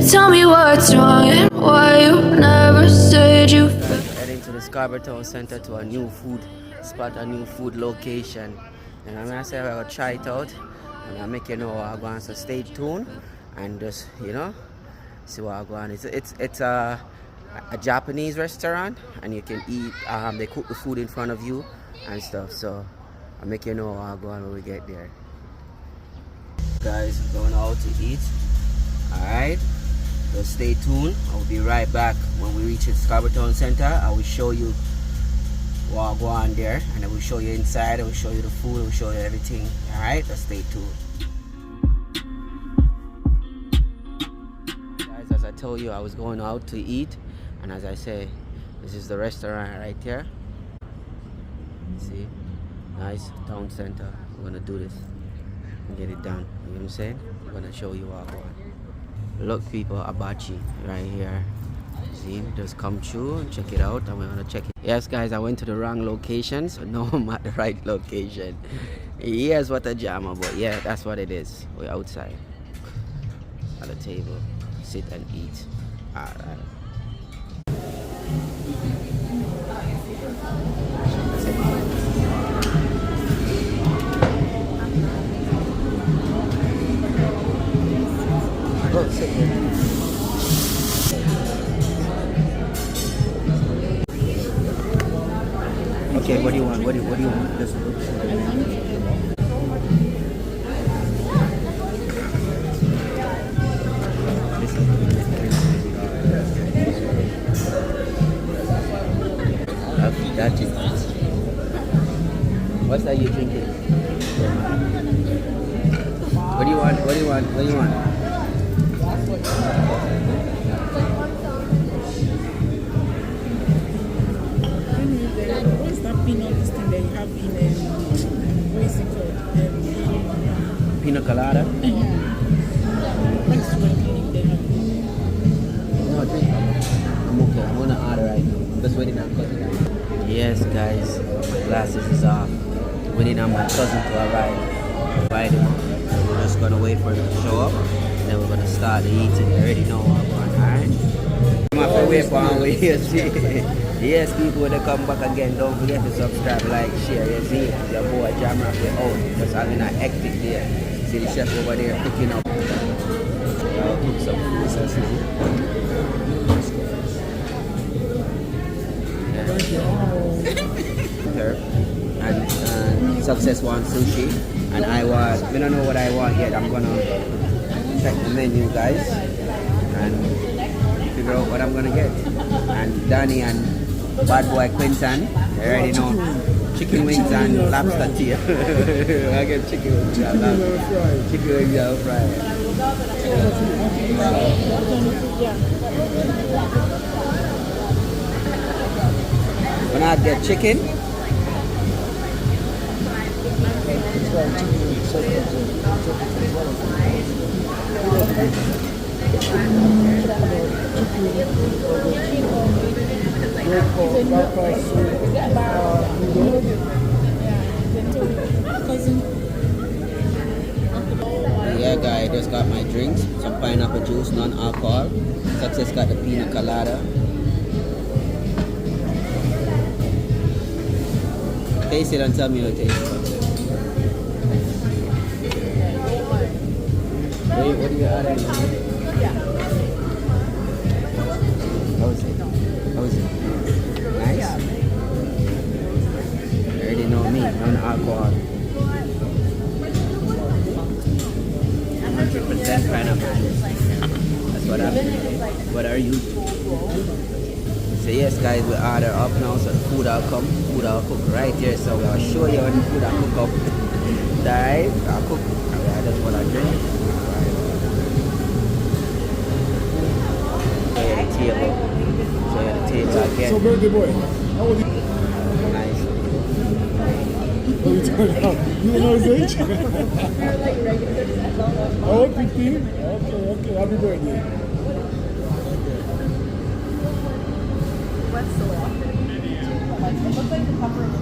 tell me what's wrong and why you never said you felt. Heading to the Scarborough Town Center to a new food spot, a new food location. And I'm gonna say I'm gonna try it out. And I'll make you know what I'm going, so stay tuned and just, see what I'm going. It's a Japanese restaurant, and you can eat, they cook the food in front of you and stuff. So I'll make you know what I'm going when we get there. Guys, going out to eat. Alright, so stay tuned. I'll be right back when we reach the Scarborough Town Center. I will show you what I'll go on there, and I will show you inside, I will show you the food, I will show you everything. Alright, so stay tuned. Guys, as I told you, I was going out to eat, and as I say, this is the restaurant right here. See, nice town center. We're gonna do this and get it done. You know what I'm saying? I'm gonna show you what I want. Look, people, Hibachi right here. See, just come through and check it out, and we're gonna check it. Yes, guys, I went to the wrong location, so now I'm at the right location. Here's what a jammer, but yeah, that's what it is. We're outside at the table, sit and eat. All right. Oh, sit here. Okay, what do you want? What do you want? Just Hibachi. What's that you drinking? What do you want? What do you want? What do you want? What's that peanut this thing they have in what is it called? Pina colada? What's what they have? No, drink. I'm okay. I'm gonna order right now. Just waiting on cousin. Yes, guys, my glasses is off. Waiting on my cousin to arrive. Invite him up. We're just gonna wait for him to show up, and then we're gonna start the eating. You already know what I'm on, alright? I'm have to wait for him. Yes, people, when they come back again, don't forget to subscribe, like, share. You see, your boy Jamrock we're out. Just having an hectic day. See the chef over there cooking up. I'll cook some food. Her and Success wants sushi, and I don't know what I want yet. I'm gonna check the menu, guys, and figure out what I'm gonna get. And Danny and bad boy Quinton, they already know chicken wings and lobster tea. I get chicken wings and lobster. Chicken wings and fried. When I get chicken, yeah, guys, just got my drinks, some pineapple juice, non-alcohol. Success got the pina colada. Taste it and tell me how it tastes. What do you add in? How is it? How is it? Nice? You already know me, non-alcohol. 100% pineapple juice. That's what I'm doing. What are you? So yes, guys, we order up now, so the food will come. Food will cook right here, so I'll show you when the food will cook up. Right? I'll cook. Alright, that's what I drink. Table. So yeah, the table again. So birthday boy, how old are you? Nice. You know his age? How old? 15? Okay, happy birthday. What's the law? It looks like the cover of it.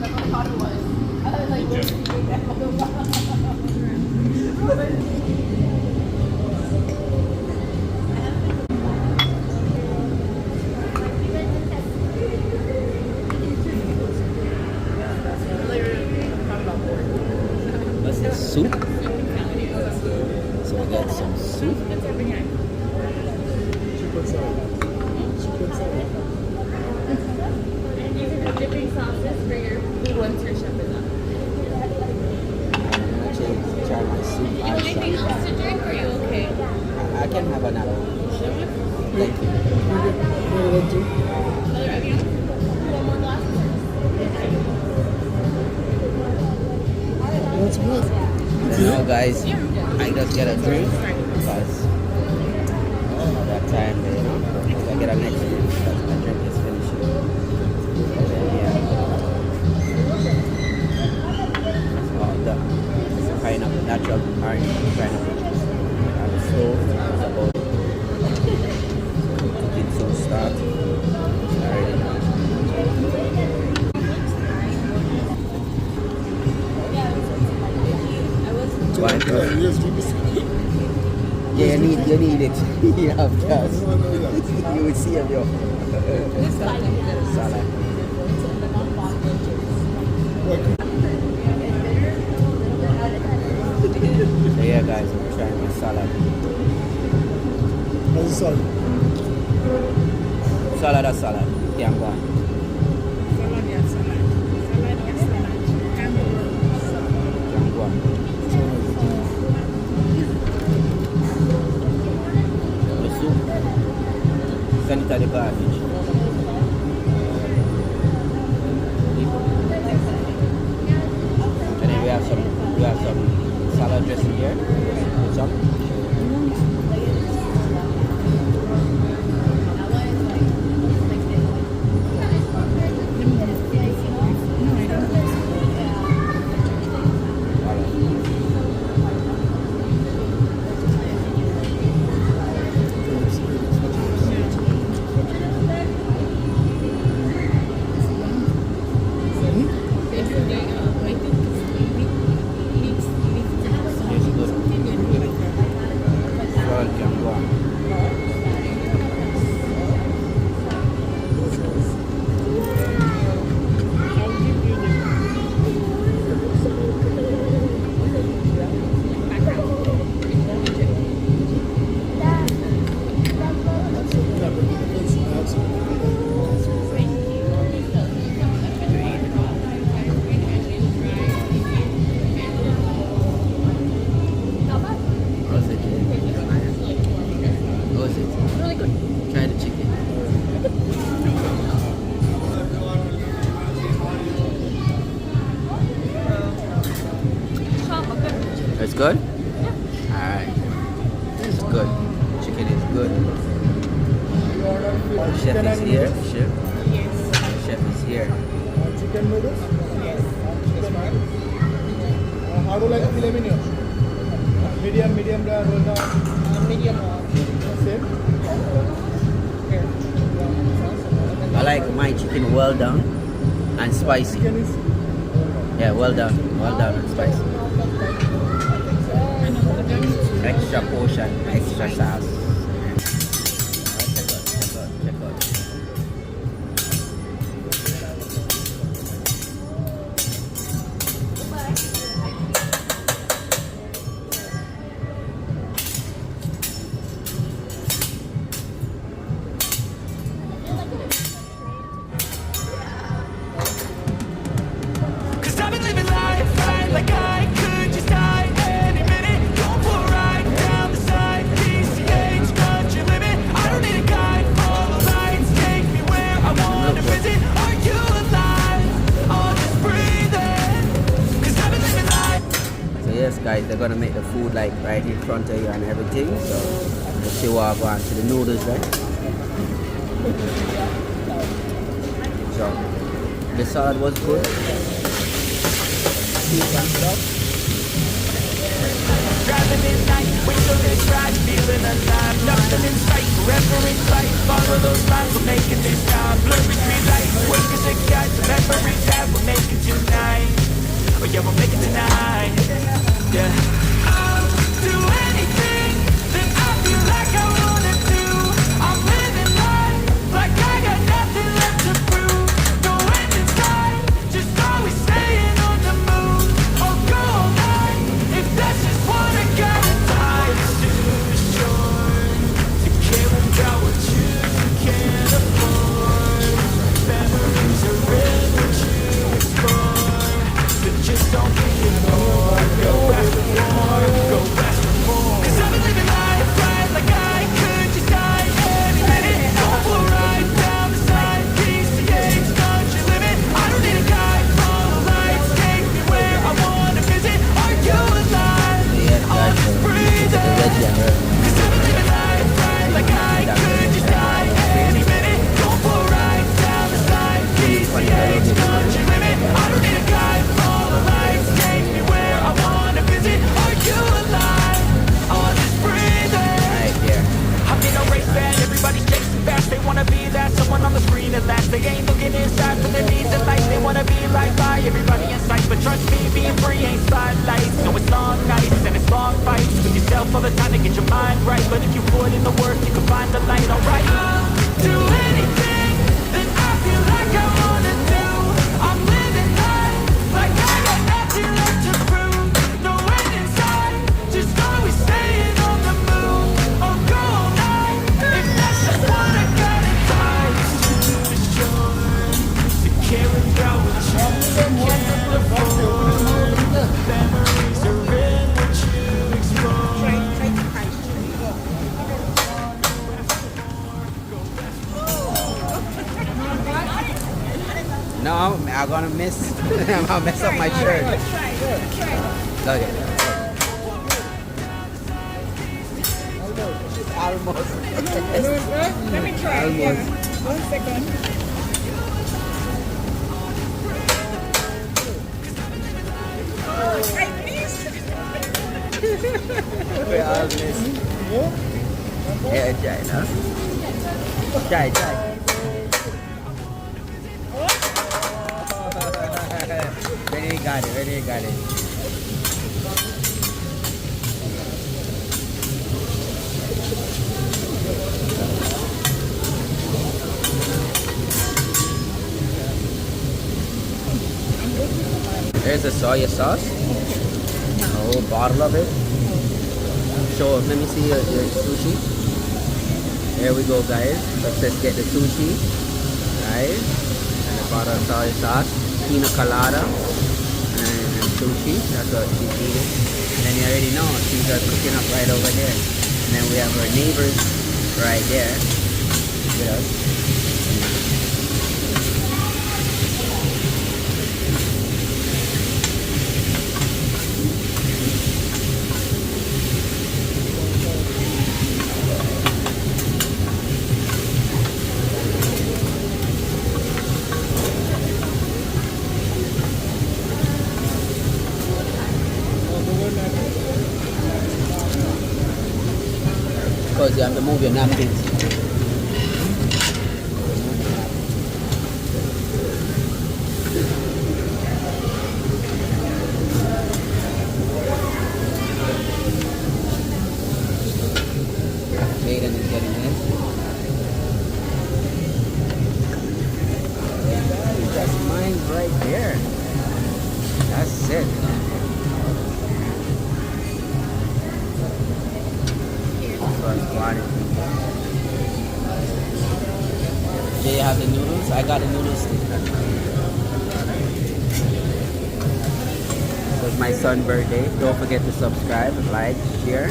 That's what I thought it was. I was like, where's the soup. So we got some soup. Chicken salad. Chicken salad. Dipping sauces for your food once your chef is up. Try my soup. Anything else to drink? Or are you okay? I can have another one. Thank you. Another Evian? One more glass? That's good. You know, guys, I just get a drink because that time, you know, I get a next drink because my drink is finishing. Yeah. Oh, the pineapple, natural orange pineapple juice. On the stove, it's about cooking so start. Already now. Why? Yes, drink this. Yeah, you need it. You have gas. You will see of your salad. So yeah, guys, I'm trying my salad. How's the salad? Salad or salad? Yeah, I'm going. Salad, yeah, salad. Salad, yeah, salad. I'm going. The soup. Send it to the garbage. And then we have some salad dressing here. Some. It's good? Alright. It's good. Chicken is good. Chef is here. Chef. Yes. Chef is here. Chicken noodles? Yes. How do you like filet mignon? Medium rare, well done. Medium well. Same? I like my chicken well done and spicy. Chicken is Yeah, well done and spicy. Extra portion, extra sauce. Check out. Cause I've been living life right like I could just die any minute. Going for a ride down the side. PCH, country limit. I don't need a guide. Follow lights, take me where I wanna visit. Are you alive? Or just breathing? Cause I've been living life. So yes, guys, they're gonna make the food like right in front of you and everything. So let's see what I go on to the noodles, right? So the salad was good. Soup and stuff. Driving midnight, wait till this ride, feeling alive. Nothing in sight, forever in flight. Follow those lines, we'll make it this time. Blurry street lights, wake as a guide. The memories that we'll make it tonight. Oh yeah, we'll make it tonight. Yeah. I'll do anything that I feel like I wanna do. I'm living life like I got nothing left to prove. No end in sight, just always staying on the move. I'll go all night trust me, being free ain't spotlights. No, it's long nights and it's long fights with yourself all the time to get your mind right. But if you put in the work, you can find the light, alright. I'll do anything that I feel like I wanna do. I'm living life like I got nothing left to prove. No end in sight, just always staying on the move. I'll go all night if that's just what I gotta try. To shore, to care about what you can't afford. Memories are in what you explore. No, I'm gonna miss. I'm gonna mess up my shirt. Okay. Almost. Let me try. Yeah. 1 second. Oh, I missed. We all miss. Yeah, try now. Try. Ready, you got it. There's the soy sauce. A whole bottle of it. So let me see your sushi. There we go, guys. Let's get the sushi, right? And a bottle of soy sauce, pina colada, and sushi. That's what she's eating. And then you already know things are cooking up right over there. And then we have our neighbors right there with us. Because you have to move your napkins. Jaden is getting in. That's mine right there. That's it. Do you have the noodles? I got the noodles. So it's my son's birthday. Don't forget to subscribe, like, share.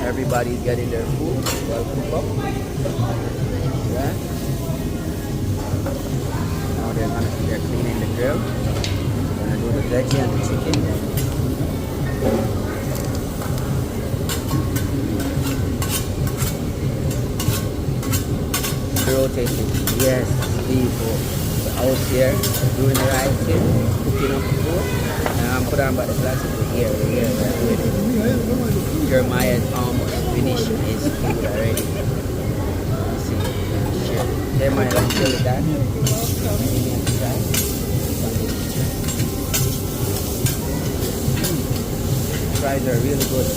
Everybody's getting their food. Well, cook up. Yeah. Now they're cleaning the grill. Gonna do the veggie and the chicken. Rotating. Yes, people out here doing the right thing, cooking up the food. And I'm putting on about the glasses with here, Jeremiah's almost finished his food already. Let's see. Sure. Jeremiah, let's show you that. Fries are really good.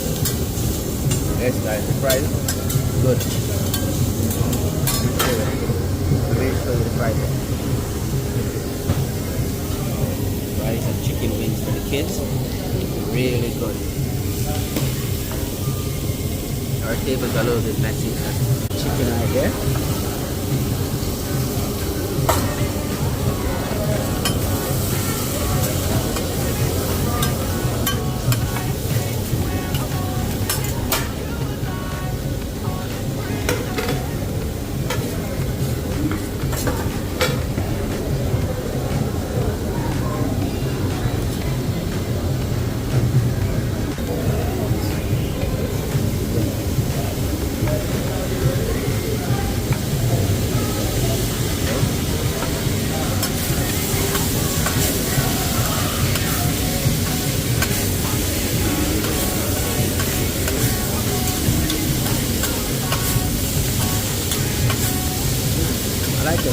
Yes guys, the fries good. Fries and chicken wings for the kids. Really good. Our table's a little bit messy. Chicken right there.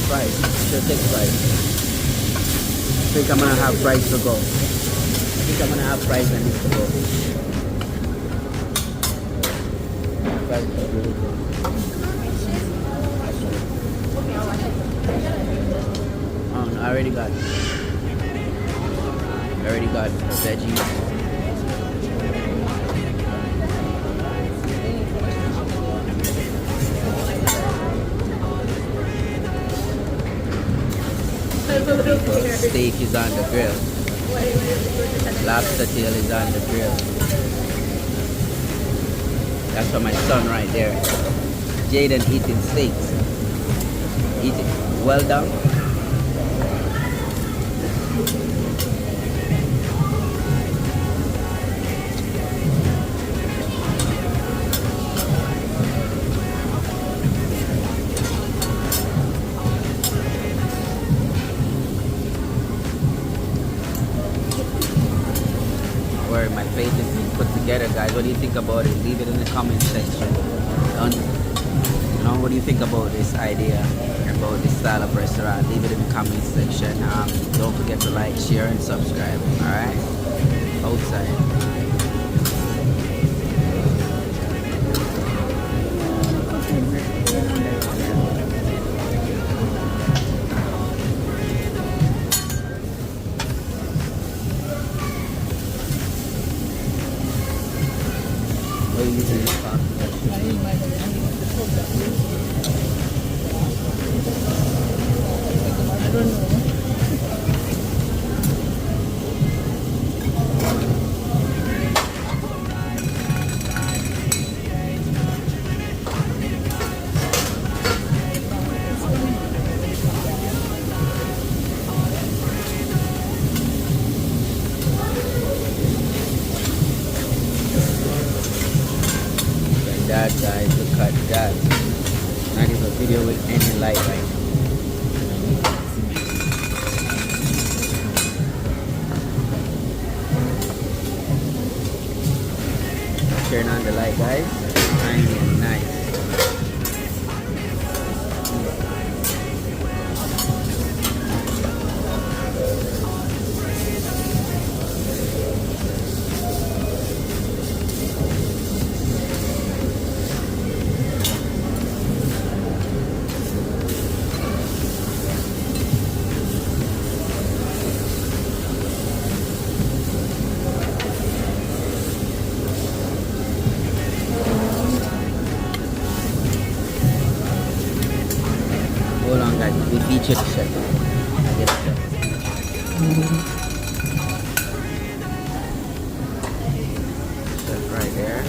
fries. Should take fries. I think I'm gonna have fries to go. I think I'm gonna have fries and this to go. Fries are really good. Oh, no, I already got veggies. Steak is on the grill. Lobster tail is on the grill. That's for my son right there. Jaden eating steaks. Eating well done. Where my plate is being put together, guys. What do you think about it? Leave it in the comment section. What do you think about this idea, about this style of restaurant? Leave it in the comment section. Don't forget to like, share, and subscribe. Alright? Outside. What are you using this for? I don't know. That, guys, look at that. Not even a video with any light right now. Turn on the light, guys. Shiny and nice. Hold on, guys. We feature the chef. I get the chef right there.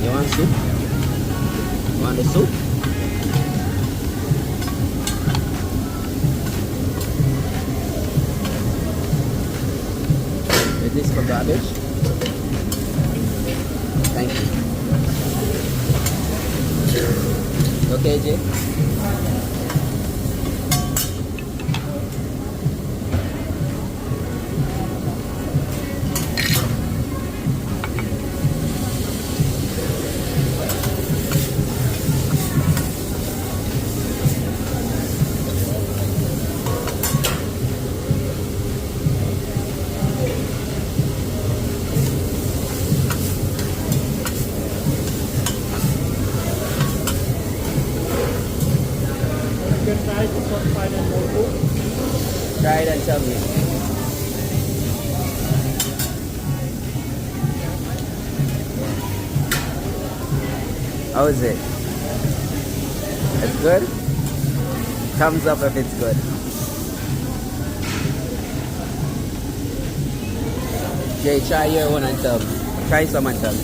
You want soup? You want the soup? Is this for garbage? Thank you. Okay, Jay? How is it? It's good? Thumbs up if it's good. Jay, try your one and tell me. Try some and tell me.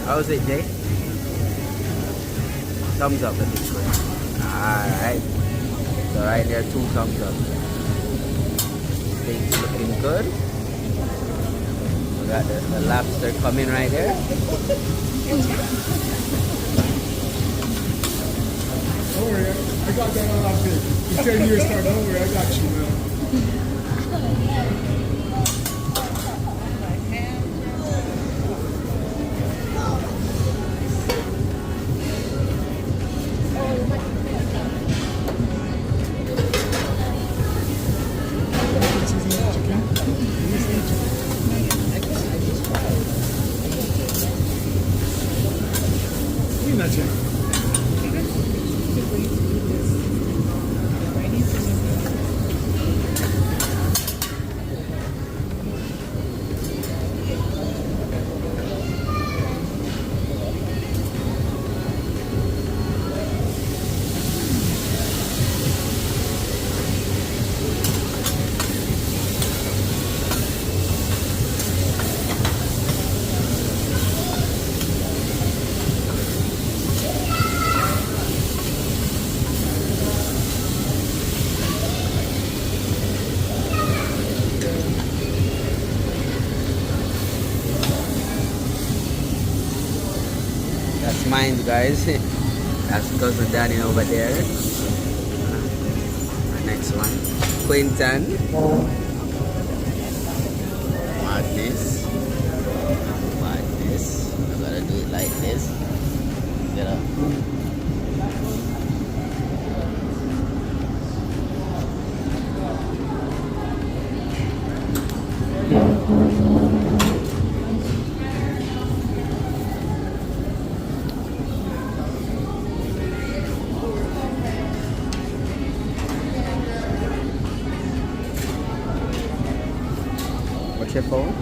How's it, Jay? Thumbs up if it's good. Alright. So right there, 2 thumbs up. Steak's looking good. We got the lobster coming right there. Don't worry, I got that on our big. The 10 years start, don't worry, I got you, man. That's mine, guys. That's cousin Danny over there. Next one, Quinton. Madness. Madness. I gotta do it like this. Get up. What's your phone?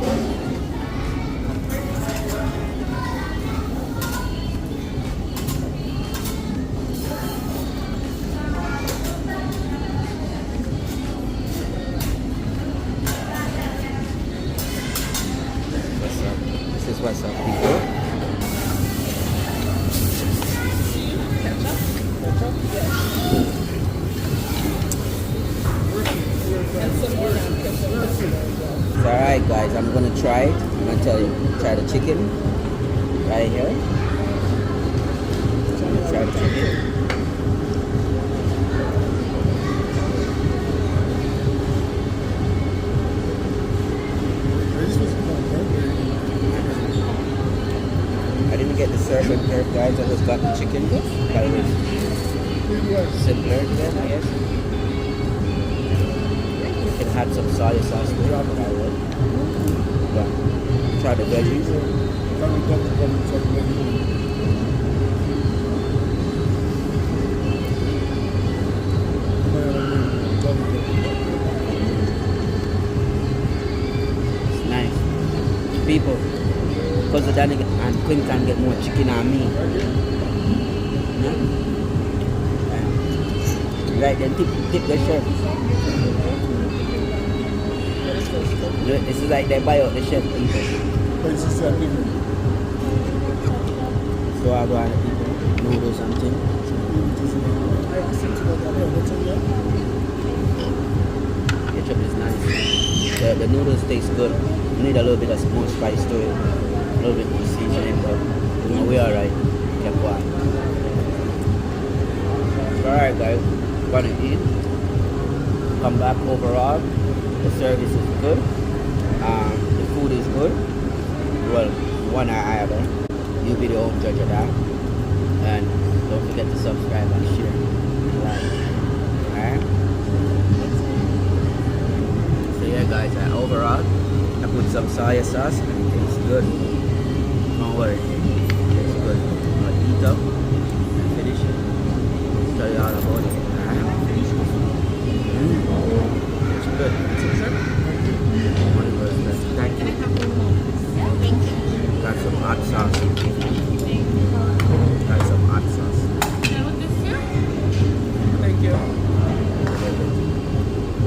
What's up? This is what's up, people. Alright guys, I'm gonna try it. I'm gonna tell you, try the chicken right here. I'm gonna try the chicken. I didn't get the servant here, guys. I just got the chicken. That was simpler then, I guess. You can add some soy sauce to it, but I would. Yeah. Try the veggies. It's nice. People, because the Danny and Quinn can get more chicken than me. Yeah? Right then, tip the chef. This is like they buy out the chef people. So I go on the people, noodles and things. Ketchup is nice. The noodles taste good. You need a little bit of more spice to it. A little bit more seasoning, but you know, we're alright. Keep going. Alright guys, gonna eat. Come back overall. The service is good. The food is good. Well, one I either. You'll be the home judge of that. And don't forget to subscribe and share and like. Alright? So yeah guys, overall I put some soy sauce and it tastes good. Don't worry. It tastes good. I'm gonna eat up and finish it. hot sauce. Try some hot sauce. Can I look this too? Thank you. A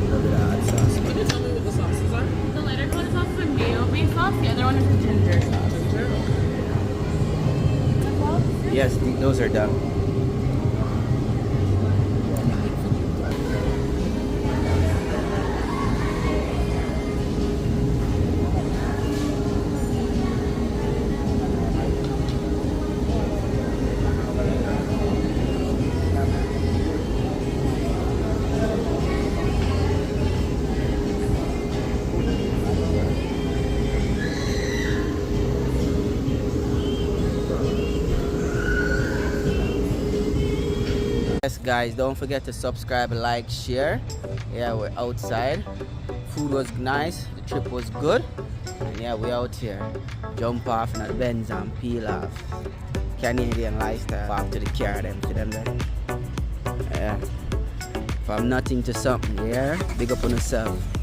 little bit of hot sauce. Can you tell me what the sauces are? The lighter colored sauce is a mayo-based sauce. The other one is a ginger sauce. Yes, those are done. Yes guys, don't forget to subscribe, like, share. Yeah, we're outside. Food was nice, the trip was good, and yeah, we're out here. Jump off in the Benz and peel off. Canadian lifestyle. Back to the car them, see them there. Yeah. From nothing to something, yeah. Big up on yourself.